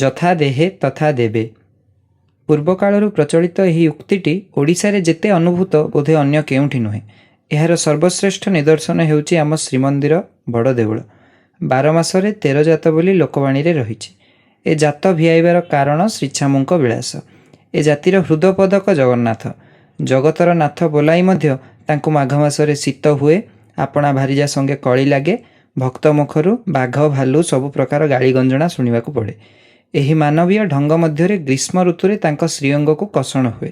ଯଥା ଦେହେ ତଥା ଦେବେ। ପୂର୍ବକାଳରୁ ପ୍ରଚଳିତ ଏହି ଉକ୍ତିଟି ଓଡ଼ିଶାରେ ଯେତେ ଅନୁଭୂତ ବୋଧେ ଅନ୍ୟ କେଉଁଠି ନୁହେଁ। ଏହାର ସର୍ବଶ୍ରେଷ୍ଠ ନିଦର୍ଶନ ହେଉଛି ଆମ ଶ୍ରୀମନ୍ଦିର ବଡ଼ ଦେଉଳ। 12 ମାସରେ 13 ଜାତ ବୋଲି ଲୋକବାଣୀରେ ରହିଛି। ଏ ଜାତ ଭିଆଇବାର କାରଣ ଶ୍ରୀଛାମୁଙ୍କ ବିଳାସ। ଏ ଜାତିର ହୃଦପଦକ ଜଗନ୍ନାଥ। ଜଗତର ନାଥ ବୋଲାଇ ମଧ୍ୟ ତାଙ୍କୁ ମାଘ ମାସରେ ଶୀତ ହୁଏ, ଆପଣା ଭାରିଜା ସଙ୍ଗେ କଳି ଲାଗେ, ଭକ୍ତ ମୁଖରୁ ବାଘ ଭାଲୁ ସବୁ ପ୍ରକାର ଗାଳି ଗଞ୍ଜଣା ଶୁଣିବାକୁ ପଡ଼େ। ଏହି ମାନବୀୟ ଢଙ୍ଗ ମଧ୍ୟରେ ଗ୍ରୀଷ୍ମ ଋତୁରେ ତାଙ୍କ ଶ୍ରୀଅଙ୍ଗକୁ କଷଣ ହୁଏ।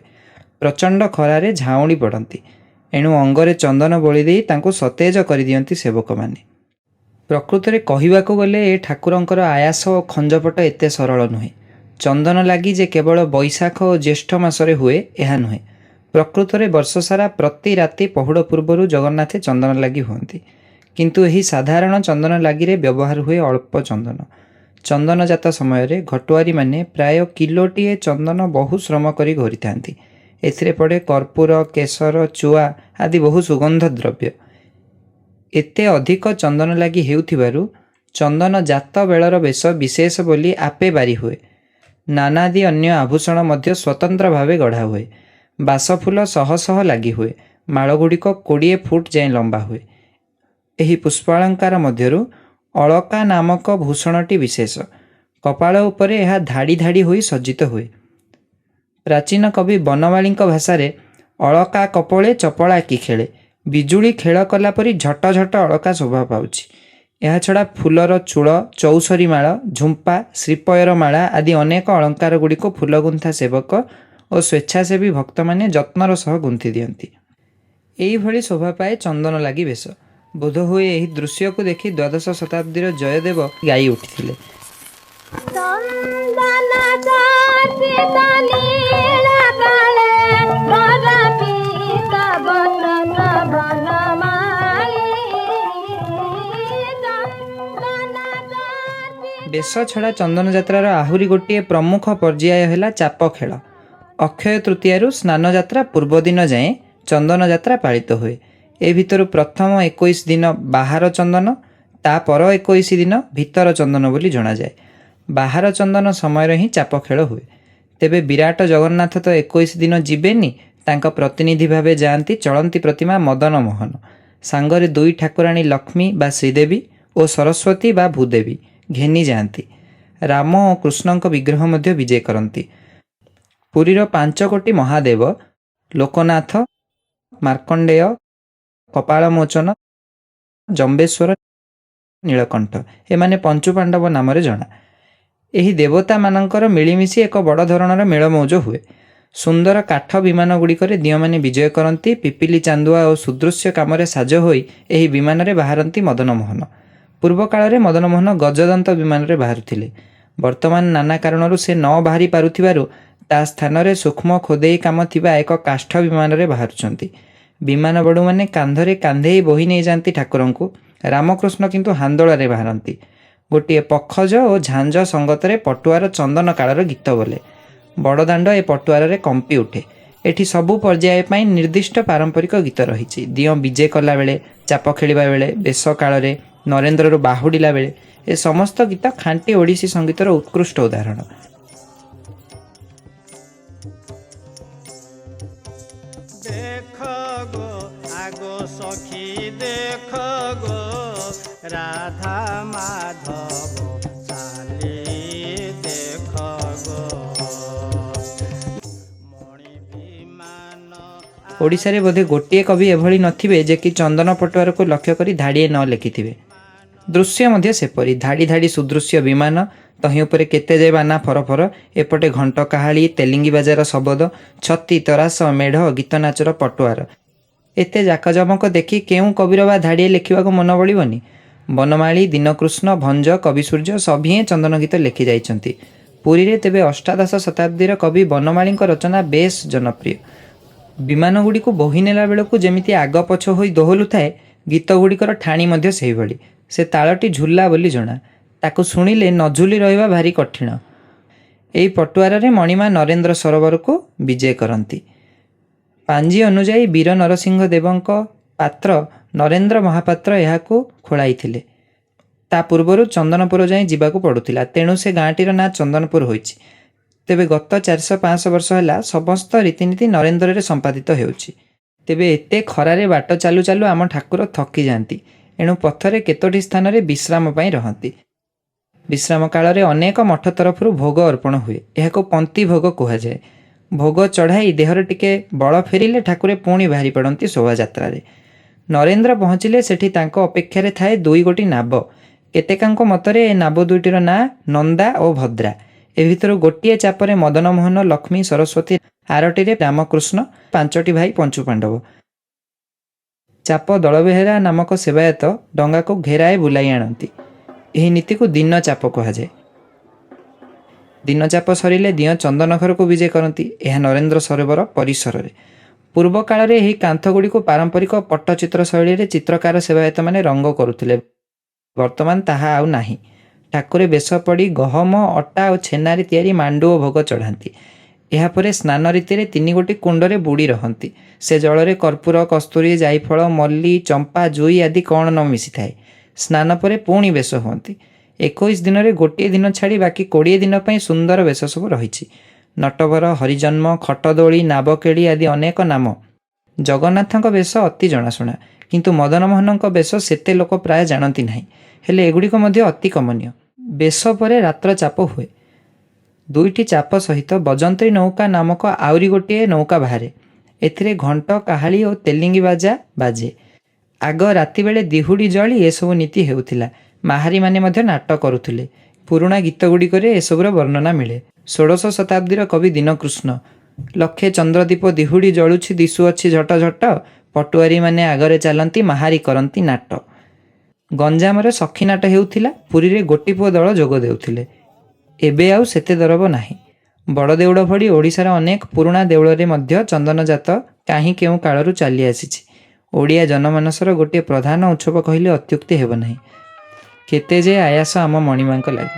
ପ୍ରଚଣ୍ଡ ଖରାରେ ଝାଉଁଳି ପଡ଼ନ୍ତି। ଏଣୁ ଅଙ୍ଗରେ ଚନ୍ଦନ ବୋଳି ଦେଇ ତାଙ୍କୁ ସତେଜ କରିଦିଅନ୍ତି ସେବକମାନେ। ପ୍ରକୃତରେ କହିବାକୁ ଗଲେ ଏ ଠାକୁରଙ୍କର ଆୟାସ ଓ ଖଞ୍ଜପଟ ଏତେ ସରଳ ନୁହେଁ। ଚନ୍ଦନ ଲାଗି ଯେ କେବଳ ବୈଶାଖ ଓ ଜ୍ୟେଷ୍ଠ ମାସରେ ହୁଏ ଏହା ନୁହେଁ। ପ୍ରକୃତରେ ବର୍ଷସାରା ପ୍ରତି ରାତି ପହୁଡ଼ ପୂର୍ବରୁ ଜଗନ୍ନାଥେ ଚନ୍ଦନ ଲାଗି ହୁଅନ୍ତି। କିନ୍ତୁ ଏହି ସାଧାରଣ ଚନ୍ଦନ ଲାଗିରେ ବ୍ୟବହାର ହୁଏ ଅଳ୍ପ ଚନ୍ଦନ। ଚନ୍ଦନଜାତ ସମୟରେ ଘଟୁଆରୀମାନେ ପ୍ରାୟ କିଲୋଟିଏ ଚନ୍ଦନ ବହୁ ଶ୍ରମ କରି ଘୋରିଥାନ୍ତି। ଏଥିରେ ପଡ଼େ କର୍ପୂର, କେଶର, ଚୁଆ ଆଦି ବହୁ ସୁଗନ୍ଧ ଦ୍ରବ୍ୟ। ଏତେ ଅଧିକ ଚନ୍ଦନ ଲାଗି ହେଉଥିବାରୁ ଚନ୍ଦନ ଜାତ ବେଳର ବେଶ ବିଶେଷ ବୋଲି ଆପେ ବାରି ହୁଏ। ନାନାଦି ଅନ୍ୟ ଆଭୂଷଣ ମଧ୍ୟ ସ୍ୱତନ୍ତ୍ର ଭାବେ ଗଢ଼ା ହୁଏ। ବାସଫୁଲ ଶହ ଶହ ଲାଗି ହୁଏ। ମାଳଗୁଡ଼ିକ 20 ଫୁଟ ଯାଏଁ ଲମ୍ବା ହୁଏ। ଏହି ପୁଷ୍ପାଳଙ୍କାର ମଧ୍ୟରୁ ଅଳକା ନାମକ ଭୂଷଣଟି ବିଶେଷ। କପାଳ ଉପରେ ଏହା ଧାଡ଼ି ଧାଡ଼ି ହୋଇ ସଜ୍ଜିତ ହୁଏ। ପ୍ରାଚୀନ କବି ବନମାଳୀଙ୍କ ଭାଷାରେ ଅଳକା କପଳେ ଚପଳା କି ଖେଳେ, ବିଜୁଳି ଖେଳ କଲା ପରି ଝଟ ଝଟ ଅଳକା ଶୋଭା ପାଉଛି। ଏହାଛଡ଼ା ଫୁଲର ଚୂଳ, ଚୌସରି ମାଳ, ଝୁମ୍ପା, ଶ୍ରୀପୟର ମାଳା ଆଦି ଅନେକ ଅଳଙ୍କାର ଗୁଡ଼ିକୁ ଫୁଲଗୁନ୍ଥା ସେବକ ଓ ସ୍ୱେଚ୍ଛାସେବୀ ଭକ୍ତମାନେ ଯତ୍ନର ସହ ଗୁନ୍ଥି ଦିଅନ୍ତି। ଏଇଭଳି ଶୋଭା ପାଏ ଚନ୍ଦନ ଲାଗି ବେଶ। ବୋଧହୁଏ ଏହି ଦୃଶ୍ୟକୁ ଦେଖି ଦ୍ୱାଦଶ ଶତାବ୍ଦୀର ଜୟଦେବ ଗାଇ ଉଠିଥିଲେ। ବେଶ ଛଡ଼ା ଚନ୍ଦନ ଯାତ୍ରାର ଆହୁରି ଗୋଟିଏ ପ୍ରମୁଖ ପର୍ଯ୍ୟାୟ ହେଲା ଚାପ ଖେଳ। ଅକ୍ଷୟ ତୃତୀୟାରୁ ସ୍ନାନ ଯାତ୍ରା ପୂର୍ବଦିନ ଯାଏଁ ଚନ୍ଦନ ଯାତ୍ରା ପାଳିତ ହୁଏ। ଏ ଭିତରୁ ପ୍ରଥମ 21 ଦିନ ବାହାର ଚନ୍ଦନ, ତା ପର 21 ଦିନ ଭିତର ଚନ୍ଦନ ବୋଲି ଜଣାଯାଏ। ବାହାର ଚନ୍ଦନ ସମୟରେ ହିଁ ଚାପ ଖେଳ ହୁଏ। ତେବେ ବିରାଟ ଜଗନ୍ନାଥ ତ 21 ଦିନ ଯିବେନି, ତାଙ୍କ ପ୍ରତିନିଧି ଭାବେ ଯାଆନ୍ତି ଚଳନ୍ତି ପ୍ରତିମା ମଦନ ମୋହନ। ସାଙ୍ଗରେ 2 ଠାକୁରାଣୀ ଲକ୍ଷ୍ମୀ ବା ଶ୍ରୀଦେବୀ ଓ ସରସ୍ୱତୀ ବା ଭୂଦେବୀ ଘେନି ଯାଆନ୍ତି। ରାମ ଓ କୃଷ୍ଣଙ୍କ ବିଗ୍ରହ ମଧ୍ୟ ବିଜେ କରନ୍ତି। ପୁରୀର 5 କୋଟି ମହାଦେବ ଲୋକନାଥ, ମାର୍କଣ୍ଡେୟ, କପାଳମୋଚନ, ଜମ୍ବେଶ୍ୱର, ନୀଳକଣ୍ଠ ଏମାନେ ପଞ୍ଚୁପାଣ୍ଡବ ନାମରେ ଜଣା। ଏହି ଦେବତାମାନଙ୍କର ମିଳିମିଶି ଏକ ବଡ଼ ଧରଣର ମେଳମୌଜ ହୁଏ। ସୁନ୍ଦର କାଠ ବିମାନ ଗୁଡ଼ିକରେ ଦିଅଁମାନେ ବିଜୟ କରନ୍ତି। ପିପିଲି ଚାନ୍ଦୁଆ ଓ ସୁଦୃଶ୍ୟ କାମରେ ସାଜ ହୋଇ ଏହି ବିମାନରେ ବାହାରନ୍ତି ମଦନମୋହନ। ପୂର୍ବକାଳରେ ମଦନମୋହନ ଗଜଦନ୍ତ ବିମାନରେ ବାହାରୁଥିଲେ। ବର୍ତ୍ତମାନ ନାନା କାରଣରୁ ସେ ନ ବାହାରି ପାରୁଥିବାରୁ ତା ସ୍ଥାନରେ ସୂକ୍ଷ୍ମ ଖୋଦେଇ କାମ ଥିବା ଏକ କାଷ୍ଠ ବିମାନରେ ବାହାରୁଛନ୍ତି। ବିମାନ ବଡ଼ୁମାନେ କାନ୍ଧରେ କାନ୍ଧେଇ ବୋହି ନେଇଯାଆନ୍ତି ଠାକୁରଙ୍କୁ। ରାମକୃଷ୍ଣ କିନ୍ତୁ ହାନ୍ଦୋଳରେ ବାହାରନ୍ତି। ଗୋଟିଏ ପଖଜ ଓ ଝାଞ୍ଜ ସଙ୍ଗତରେ ପଟୁଆର ଚନ୍ଦନ କାଳର ଗୀତ ବୋଲେ। ବଡ଼ଦାଣ୍ଡ ଏ ପଟୁଆରରେ କମ୍ପି ଉଠେ। ଏଠି ସବୁ ପର୍ଯ୍ୟାୟ ପାଇଁ ନିର୍ଦ୍ଦିଷ୍ଟ ପାରମ୍ପରିକ ଗୀତ ରହିଛି। ଦିଅଁ ବିଜେ କଲାବେଳେ, ଚାପ ଖେଳିବା ବେଳେ, ବେଶ କାଳରେ, ନରେନ୍ଦ୍ରରୁ ବାହୁଡ଼ିଲା ବେଳେ, ଏ ସମସ୍ତ ଗୀତ ଖାଣ୍ଟି ଓଡ଼ିଶୀ ସଙ୍ଗୀତର ଉତ୍କୃଷ୍ଟ ଉଦାହରଣ। देख गो आगो सखी देख गो राधा माधव चाली देख गो मणि विमान। ଓଡ଼ିଶାରେ ବୋଧେ ଗୋଟିଏ କବି ଏଭଳି ନଥିବେ ଯେ କି ଚନ୍ଦନ ପଟୁଆରକୁ ଲକ୍ଷ୍ୟ କରି ଧାଡ଼ିଏ ନ ଲେଖିଥିବେ। ଦୃଶ୍ୟ ମଧ୍ୟ ସେପରି। ଧାଡ଼ି ଧାଡ଼ି ସୁଦୃଶ୍ୟ ବିମାନ, ତହିଁ ଉପରେ କେତେ ଯେ ବାନା ଫରଫର, ଏପଟେ ଘଣ୍ଟ କାହାଳି, ତେଲିଙ୍ଗି ବାଜାର ଶବଦ, ଛତି ତରାସ, ମେଢ଼, ଗୀତ ନାଚର ପଟୁଆର। ଏତେ ଜାକଜମକ ଦେଖି କେଉଁ କବିର ବା ଧାଡ଼ିଏ ଲେଖିବାକୁ ମନ ବଳିବନି। ବନମାଳୀ, ଦୀନକୃଷ୍ଣ, ଭଞ୍ଜ, କବିସୂର୍ଯ୍ୟ ସଭିଏଁ ଚନ୍ଦନ ଗୀତ ଲେଖି ଯାଇଛନ୍ତି। ପୁରୀରେ ତେବେ ଅଷ୍ଟାଦଶ ଶତାବ୍ଦୀର କବି ବନମାଳୀଙ୍କ ରଚନା ବେଶ୍ ଜନପ୍ରିୟ। ବିମାନଗୁଡ଼ିକୁ ବୋହି ନେଲା ବେଳକୁ ଯେମିତି ଆଗ ପଛ ହୋଇ ଦୋହଲୁଥାଏ, ଗୀତଗୁଡ଼ିକର ଠାଣି ମଧ୍ୟ ସେହିଭଳି। ସେ ତାଳଟି ଝୁଲା ବୋଲି ଜଣା। ତାକୁ ଶୁଣିଲେ ନ ଝୁଲି ରହିବା ଭାରି କଠିନ। ଏହି ପଟୁଆରରେ ମଣିମା ନରେନ୍ଦ୍ର ସରୋବରକୁ ବିଜେ କରନ୍ତି। ପାଞ୍ଜି ଅନୁଯାୟୀ ବୀର ନରସିଂହ ଦେବଙ୍କ ପାତ୍ର ନରେନ୍ଦ୍ର ମହାପାତ୍ର ଏହାକୁ ଖୋଳାଇଥିଲେ। ତା ପୂର୍ବରୁ ଚନ୍ଦନପୁର ଯାଏଁ ଯିବାକୁ ପଡ଼ୁଥିଲା, ତେଣୁ ସେ ଗାଁଟିର ନାଁ ଚନ୍ଦନପୁର ହୋଇଛି। ତେବେ ଗତ 400-500 ବର୍ଷ ହେଲା ସମସ୍ତ ରୀତିନୀତି ନରେନ୍ଦ୍ରରେ ସମ୍ପାଦିତ ହେଉଛି। ତେବେ ଏତେ ଖରାରେ ବାଟ ଚାଲୁ ଚାଲୁ ଆମ ଠାକୁର ଥକି ଯାଆନ୍ତି, ଏଣୁ ପଥରେ କେତୋଟି ସ୍ଥାନରେ ବିଶ୍ରାମ ପାଇଁ ରହନ୍ତି। ବିଶ୍ରାମ କାଳରେ ଅନେକ ମଠ ତରଫରୁ ଭୋଗ ଅର୍ପଣ ହୁଏ, ଏହାକୁ ପନ୍ତି ଭୋଗ କୁହାଯାଏ। ଭୋଗ ଚଢ଼ାଇ ଦେହରେ ଟିକେ ବଳ ଫେରିଲେ ଠାକୁରେ ପୁଣି ବାହାରି ପଡ଼ନ୍ତି ଶୋଭାଯାତ୍ରାରେ। ନରେନ୍ଦ୍ର ପହଞ୍ଚିଲେ ସେଠି ତାଙ୍କ ଅପେକ୍ଷାରେ ଥାଏ 2 ଗୋଟି ନାବ। କେତେକାଙ୍କ ମତରେ ଏ ନାବ ଦୁଇଟିର ନାଁ ନନ୍ଦା ଓ ଭଦ୍ରା। ଏ ଭିତରୁ ଗୋଟିଏ ଚାପରେ ମଦନମୋହନ, ଲକ୍ଷ୍ମୀ, ସରସ୍ୱତୀ, ଆରଟିରେ ରାମକୃଷ୍ଣ, 5ଟି ଭାଇ ପଞ୍ଚୁପାଣ୍ଡବ। ଚାପ ଦଳବେହେରା ନାମକ ସେବାୟତ ଡଙ୍ଗାକୁ ଘେରାଏ ବୁଲାଇ ଆଣନ୍ତି। ଏହି ନୀତିକୁ ଦିନ ଚାପ କୁହାଯାଏ। ଦିନ ଚାପ ସରିଲେ ଦିଅଁ ଚନ୍ଦନ ଘରକୁ ବିଜେ କରନ୍ତି। ଏହା ନରେନ୍ଦ୍ର ସରୋବର ପରିସରରେ। ପୂର୍ବ କାଳରେ ଏହି କାନ୍ଥଗୁଡ଼ିକୁ ପାରମ୍ପରିକ ପଟ୍ଟଚିତ୍ର ଶୈଳୀରେ ଚିତ୍ରକାର ସେବାୟତମାନେ ରଙ୍ଗ କରୁଥିଲେ। ବର୍ତ୍ତମାନ ତାହା ଆଉ ନାହିଁ। ଠାକୁରେ ବେଶ ପଡ଼ି ଗହମ, ଅଟା ଓ ଛେନାରେ ତିଆରି ମାଣ୍ଡୁଅ ଭୋଗ ଚଢ଼ାନ୍ତି। ଏହାପରେ ସ୍ନାନ ରୀତିରେ 3 ଗୋଟି କୁଣ୍ଡରେ ବୁଡ଼ି ରହନ୍ତି। ସେ ଜଳରେ କର୍ପୂର, କସ୍ତୁରୀ, ଜାଇଫଳ, ମଲ୍ଲି, ଚମ୍ପା, ଜୁଇ ଆଦି କ'ଣ ନ ମିଶିଥାଏ। ସ୍ନାନ ପରେ ପୁଣି ବେଶ ହୁଅନ୍ତି। 21 ଦିନରେ ଗୋଟିଏ ଦିନ ଛାଡ଼ି ବାକି 20 ଦିନ ପାଇଁ ସୁନ୍ଦର ବେଶ ସବୁ ରହିଛି। ନଟବର, ହରିଜନ୍ମ, ଖଟଦୋଳି, ନାବକେଳି ଆଦି ଅନେକ ନାମ। ଜଗନ୍ନାଥଙ୍କ ବେଶ ଅତି ଜଣାଶୁଣା, କିନ୍ତୁ ମଦନମୋହନଙ୍କ ବେଶ ସେତେ ଲୋକ ପ୍ରାୟ ଜାଣନ୍ତି ନାହିଁ। ହେଲେ ଏଗୁଡ଼ିକ ମଧ୍ୟ ଅତି କମନୀୟ। ବେଶ ପରେ ରାତ୍ର ଚାପ ହୁଏ। 2ଟି ଚାପ ସହିତ ବଜନ୍ତରୀ ନୌକା ନାମକ ଆହୁରି ଗୋଟିଏ ନୌକା ବାହାରେ। ଏଥିରେ ଘଣ୍ଟ, କାହାଳି ଓ ତେଲିଙ୍ଗି ବାଜା ବାଜେ। ଆଗ ରାତିବେଳେ ଦିହୁଡ଼ି ଜଳି ଏସବୁ ନୀତି ହେଉଥିଲା। ମାହାରୀମାନେ ମଧ୍ୟ ନାଟ କରୁଥିଲେ। ପୁରୁଣା ଗୀତଗୁଡ଼ିକରେ ଏସବୁର ବର୍ଣ୍ଣନା ମିଳେ। 16ଶ ଶତାବ୍ଦୀର କବି ଦୀନକୃଷ୍ଣ ଲକ୍ଷେ ଚନ୍ଦ୍ରଦୀପ ଦିହୁଡ଼ି ଜଳୁଛି ଦିଶୁଅଛି ଝଟ ଝଟ, ପଟୁଆରୀମାନେ ଆଗରେ ଚାଲନ୍ତି ମାହାରୀ କରନ୍ତି ନାଟ। ଗଞ୍ଜାମରେ ସଖୀ ନାଟ ହେଉଥିଲା। ପୁରୀରେ ଗୋଟିପୁଅ ଦଳ ଯୋଗ ଦେଉଥିଲେ। ଏବେ ଆଉ ସେତେ ଦରବ ନାହିଁ। ବଡ଼ଦେଉଳ ଭଳି ଓଡ଼ିଶାର ଅନେକ ପୁରୁଣା ଦେଉଳରେ ମଧ୍ୟ ଚନ୍ଦନଜାତ କାହିଁ କେଉଁ କାଳରୁ ଚାଲି ଆସିଛି। ଓଡ଼ିଆ ଜନମାନସର ଗୋଟିଏ ପ୍ରଧାନ ଉତ୍ସବ କହିଲେ ଅତ୍ୟୁକ୍ତି ହେବ ନାହିଁ। କେତେ ଯେ ଆୟାସ ଆମ ମଣିମାଙ୍କ ଲାଗି।